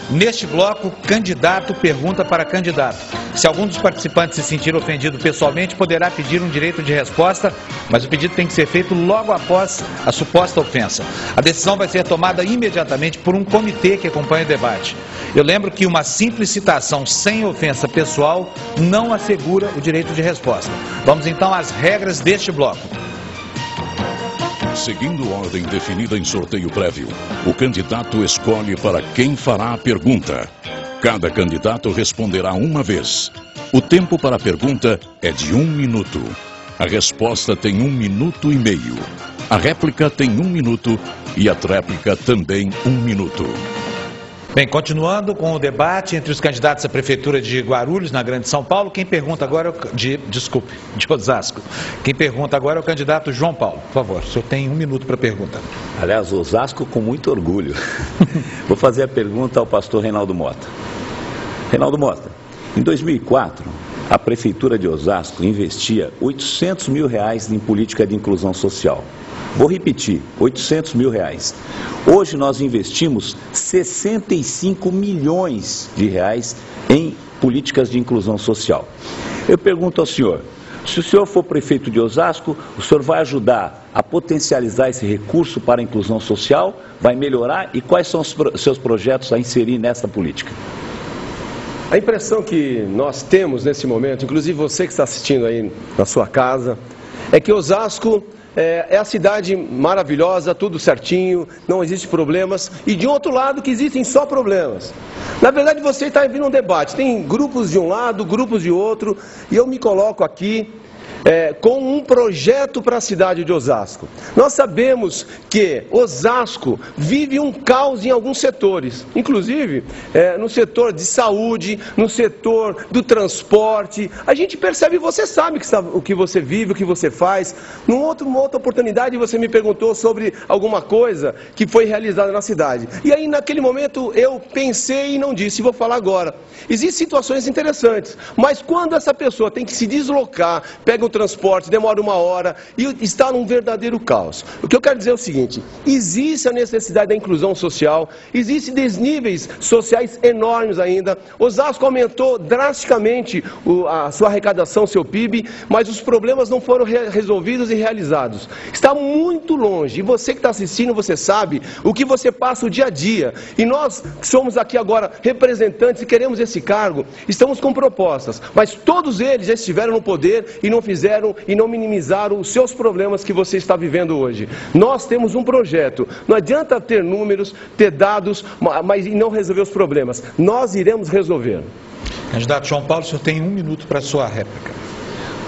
Neste bloco, candidato pergunta para candidato. Se algum dos participantes se sentir ofendido pessoalmente, poderá pedir um direito de resposta, mas o pedido tem que ser feito logo após a suposta ofensa. A decisão vai ser tomada imediatamente por um comitê que acompanha o debate. Eu lembro que uma simples citação sem ofensa pessoal não assegura o direito de resposta. Vamos então às regras deste bloco. Seguindo ordem definida em sorteio prévio, o candidato escolhe para quem fará a pergunta. Cada candidato responderá uma vez. O tempo para a pergunta é de 1 minuto. A resposta tem 1 minuto e meio. A réplica tem 1 minuto e a tréplica também 1 minuto. Bem, continuando com o debate entre os candidatos à Prefeitura de Guarulhos, na Grande São Paulo, quem pergunta agora é de Osasco. Quem pergunta agora é o candidato João Paulo. Por favor, o senhor tem 1 minuto para a pergunta. Aliás, Osasco com muito orgulho. Vou fazer a pergunta ao pastor Reinaldo Mota. Reinaldo Mota, em 2004, a Prefeitura de Osasco investia R$800 mil em política de inclusão social. Vou repetir, R$800 mil. Hoje nós investimos R$65 milhões em políticas de inclusão social. Eu pergunto ao senhor, se o senhor for prefeito de Osasco, o senhor vai ajudar a potencializar esse recurso para a inclusão social? Vai melhorar? E quais são os seus projetos a inserir nessa política? A impressão que nós temos nesse momento, inclusive você que está assistindo aí na sua casa, é que Osasco é a cidade maravilhosa, tudo certinho, não existe problemas, e de outro lado que existem só problemas. Na verdade você está vindo um debate, tem grupos de um lado, grupos de outro, e eu me coloco aqui com um projeto para a cidade de Osasco. Nós sabemos que Osasco vive um caos em alguns setores, inclusive no setor de saúde, no setor do transporte. A gente percebe, você sabe o que você vive, o que você faz. Numa outra oportunidade você me perguntou sobre alguma coisa que foi realizada na cidade. E aí naquele momento eu pensei e não disse, vou falar agora. Existem situações interessantes, mas quando essa pessoa tem que se deslocar, pega o transporte, demora 1 hora e está num verdadeiro caos. O que eu quero dizer é o seguinte, existe a necessidade da inclusão social, existem desníveis sociais enormes ainda. Osasco aumentou drasticamente a sua arrecadação, seu PIB, mas os problemas não foram resolvidos e realizados. Está muito longe, e você que está assistindo, você sabe o que você passa o dia a dia. E nós que somos aqui agora representantes e queremos esse cargo, estamos com propostas, mas todos eles já estiveram no poder e não fizeram e não minimizaram os seus problemas que você está vivendo hoje. Nós temos um projeto, não adianta ter números, ter dados, mas não resolver os problemas. Nós iremos resolver. Candidato João Paulo, o senhor tem 1 minuto para a sua réplica.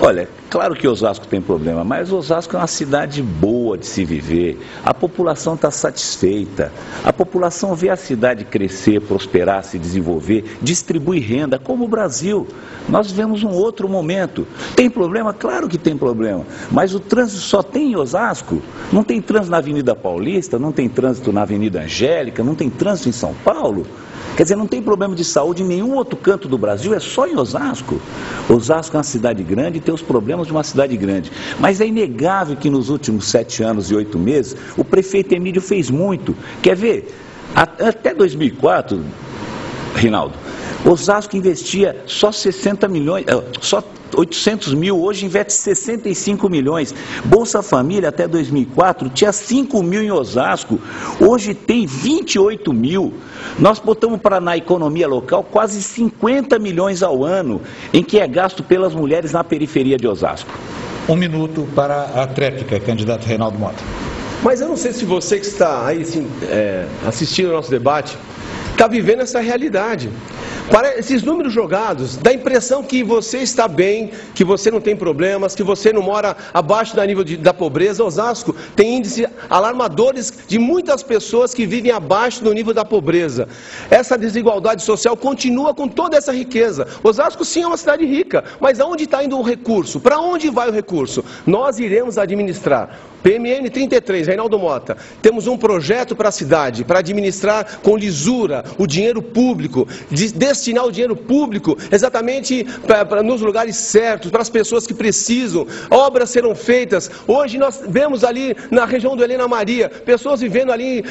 Olha, claro que Osasco tem problema, mas Osasco é uma cidade boa de se viver, a população está satisfeita, a população vê a cidade crescer, prosperar, se desenvolver, distribuir renda, como o Brasil. Nós vivemos um outro momento. Tem problema? Claro que tem problema, mas o trânsito só tem em Osasco, não tem trânsito na Avenida Paulista, não tem trânsito na Avenida Angélica, não tem trânsito em São Paulo. Quer dizer, não tem problema de saúde em nenhum outro canto do Brasil, é só em Osasco. Osasco é uma cidade grande e tem os problemas de uma cidade grande. Mas é inegável que nos últimos 7 anos e 8 meses, o prefeito Emílio fez muito. Quer ver? Até 2004, Reinaldo, Osasco investia só 60 milhões, só 800 mil, hoje investe 65 milhões. Bolsa Família até 2004 tinha 5 mil em Osasco, hoje tem 28 mil. Nós botamos na economia local quase 50 milhões ao ano, em que é gasto pelas mulheres na periferia de Osasco. 1 minuto para a tréplica, candidato Reinaldo Mota. Mas eu não sei se você que está aí assistindo ao nosso debate, está vivendo essa realidade. Para esses números jogados, dá a impressão que você está bem, que você não tem problemas, que você não mora abaixo do nível da pobreza. Osasco tem índices alarmadores de muitas pessoas que vivem abaixo do nível da pobreza. Essa desigualdade social continua com toda essa riqueza. Osasco sim é uma cidade rica, mas aonde está indo o recurso? Para onde vai o recurso? Nós iremos administrar. PMN 33, Reinaldo Mota, temos um projeto para a cidade, para administrar com lisura o dinheiro público, destinar o dinheiro público exatamente nos lugares certos, para as pessoas que precisam. Obras serão feitas. Hoje nós vemos ali na região do Helena Maria, pessoas vivendo ali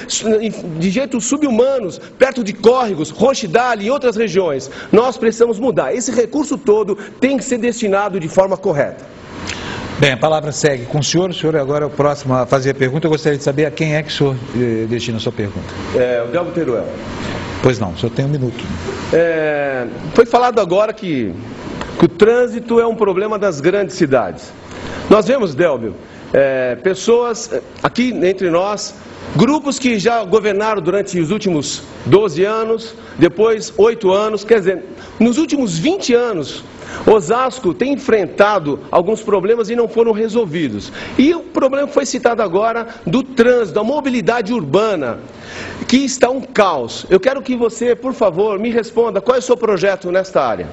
de jeitos subhumanos, perto de córregos, Rochidale e outras regiões. Nós precisamos mudar. Esse recurso todo tem que ser destinado de forma correta. Bem, a palavra segue com o senhor é agora o próximo a fazer a pergunta. Eu gostaria de saber a quem é que o senhor destina a sua pergunta. O Delvio Teruel. Pois não, o senhor tem um minuto. Foi falado agora que o trânsito é um problema das grandes cidades. Nós vemos, Delvio, pessoas aqui entre nós, grupos que já governaram durante os últimos 12 anos, depois 8 anos, quer dizer, nos últimos 20 anos, Osasco tem enfrentado alguns problemas e não foram resolvidos. E o problema que foi citado agora do trânsito, da mobilidade urbana, que está um caos. Eu quero que você, por favor, me responda qual é o seu projeto nesta área.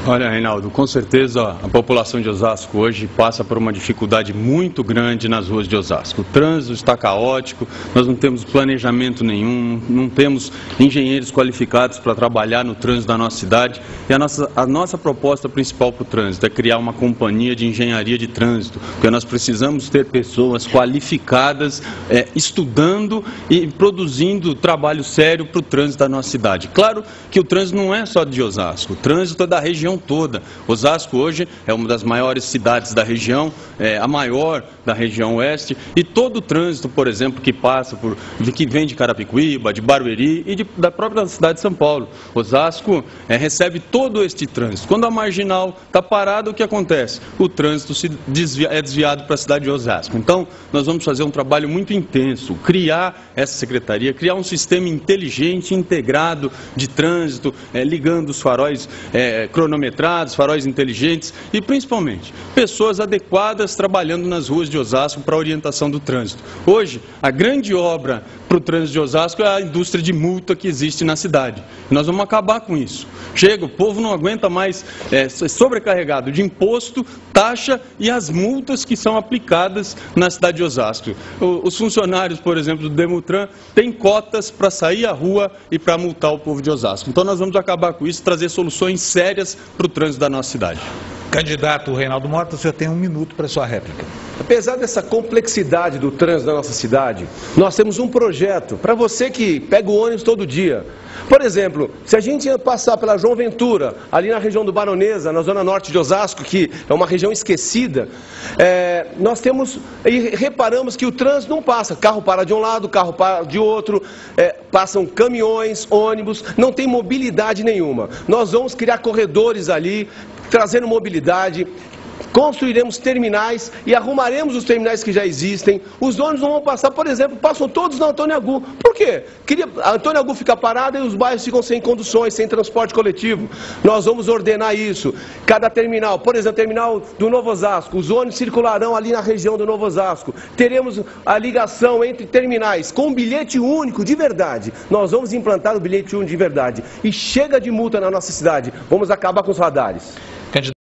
Olha, Reinaldo, com certeza a população de Osasco hoje passa por uma dificuldade muito grande nas ruas de Osasco. O trânsito está caótico, nós não temos planejamento nenhum, não temos engenheiros qualificados para trabalhar no trânsito da nossa cidade. E a nossa proposta principal para o trânsito é criar uma companhia de engenharia de trânsito, porque nós precisamos ter pessoas qualificadas, estudando e produzindo trabalho sério para o trânsito da nossa cidade. Claro que o trânsito não é só de Osasco, o trânsito é da região toda. Osasco hoje é uma das maiores cidades da região, a maior da região oeste, e todo o trânsito, por exemplo, que vem de Carapicuíba, de Barueri e da própria cidade de São Paulo. Osasco recebe todo este trânsito. Quando a marginal está parada, o que acontece? O trânsito é desviado para a cidade de Osasco. Então, nós vamos fazer um trabalho muito intenso, criar essa secretaria, criar um sistema inteligente, integrado de trânsito, ligando os faróis cronometrados, faróis inteligentes e, principalmente, pessoas adequadas trabalhando nas ruas de Osasco para a orientação do trânsito. Hoje, a grande obra para o trânsito de Osasco é a indústria de multa que existe na cidade. E nós vamos acabar com isso. Chega, o povo não aguenta mais ser sobrecarregado de imposto, taxa e as multas que são aplicadas na cidade de Osasco. Os funcionários, por exemplo, do Demutran, têm cotas para sair à rua e para multar o povo de Osasco. Então nós vamos acabar com isso, trazer soluções sérias para o trânsito da nossa cidade. Candidato Reinaldo Mota, o senhor tem um minuto para sua réplica. Apesar dessa complexidade do trânsito da nossa cidade, nós temos um projeto para você que pega o ônibus todo dia. Por exemplo, se a gente passar pela João Ventura, ali na região do Baronesa, na zona norte de Osasco, que é uma região esquecida, nós temos e reparamos que o trânsito não passa. Carro para de um lado, carro para de outro, passam caminhões, ônibus, não tem mobilidade nenhuma. Nós vamos criar corredores ali, trazendo mobilidade. Construiremos terminais e arrumaremos os terminais que já existem. Os ônibus não vão passar, por exemplo, passam todos na Antônio Agu. Por quê? A Antônio Agu fica parada e os bairros ficam sem conduções, sem transporte coletivo. Nós vamos ordenar isso. Cada terminal, por exemplo, terminal do Novo Osasco, os ônibus circularão ali na região do Novo Osasco. Teremos a ligação entre terminais com um bilhete único de verdade. Nós vamos implantar o bilhete único de verdade. E chega de multa na nossa cidade. Vamos acabar com os radares.